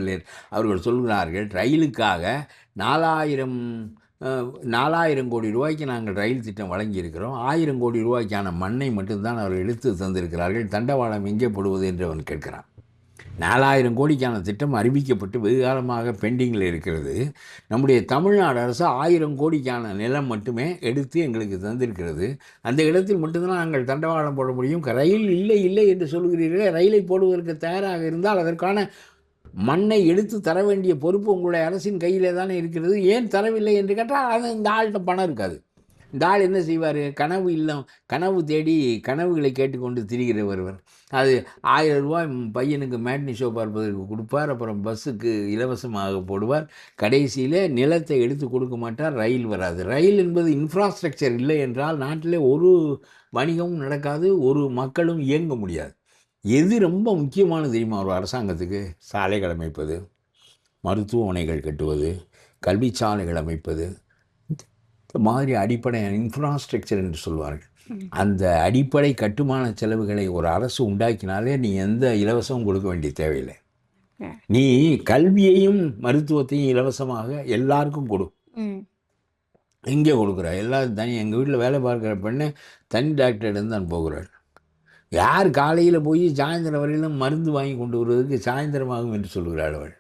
முதல்வர் அவர்கள் சொல்கிறார்கள், ரயிலுக்காக 4000 4000 கோடி ரூபாய்க்கு நாங்கள் ரயில் திட்டம் வழங்கியிருக்கிறோம். 1000 கோடி ரூபாய்க்கான மண்ணை மட்டும்தான் அவர்கள் எடுத்து தந்திருக்கிறார்கள். தண்டவாளம் எங்கே போடுவது என்று அவன் கேட்கிறான். 4000 கோடிக்கான திட்டம் அறிவிக்கப்பட்டு வெகு காலமாக பெண்டிங்கில் இருக்கிறது. நம்முடைய தமிழ்நாடு அரசு 1000 கோடிக்கான நிலம் மட்டுமே எடுத்து எங்களுக்கு தந்திருக்கிறது. அந்த இடத்தில் மட்டும்தான் நாங்கள் தண்டவாளம் போட முடியும். ரயில் இல்லை இல்லை என்று சொல்கிறீர்கள். ரயிலை போடுவதற்கு தயாராக இருந்தால் அதற்கான மண்ணை எடுத்து தர வேண்டிய பொறுப்பு உங்களுடைய அரசின் கையிலே தானே இருக்கிறது. ஏன் தரவில்லை என்று கேட்டால் அது இந்த ஆள்கிட்ட பணம் இருக்காது. இந்த ஆள் என்ன செய்வார்? கனவு இல்லம், கனவு தேடி கனவுகளை கேட்டுக்கொண்டு திரிகிற ஒருவர். அது 1000 ரூபாய் பையனுக்கு மேட்னி ஷோ பார்ப்பதற்கு கொடுப்பார். அப்புறம் பஸ்ஸுக்கு இலவசமாக போடுவார். கடைசியில் நிலத்தை எடுத்து கொடுக்க மாட்டார். ரயில் வராது. ரயில் என்பது இன்ஃப்ராஸ்ட்ரக்சர் இல்லை என்றால் நாட்டிலே ஒரு வணிகமும் நடக்காது, ஒரு மக்களும் இயங்க முடியாது. எது ரொம்ப முக்கியமானது தெரியுமா ஒரு அரசாங்கத்துக்கு? சாலைகள் அமைப்பது, மருத்துவமனைகள் கட்டுவது, கல்வி சாலைகள் அமைப்பது, இந்த மாதிரி அடிப்படை இன்ஃப்ராஸ்ட்ரக்சர் என்று சொல்வார்கள். அந்த அடிப்படை கட்டுமான செலவுகளை ஒரு அரசு உண்டாக்கினாலே நீ எந்த இலவசமும் கொடுக்க வேண்டிய தேவையில்லை. நீ கல்வியையும் மருத்துவத்தையும் இலவசமாக எல்லாருக்கும் கொடு. எங்கே கொடுக்குற? எல்லாரும் தனி. எங்கள் வீட்டில் வேலை பார்க்குற பெண்ணு தனி டாக்டர்கிட்ட தான் போகிறாள். யார் காலையில் போய் சாயந்தரம் வரையிலும் மருந்து வாங்கி கொண்டு வருவதற்கு சாயந்தரமாகும் என்று சொல்கிறாள் அவள்.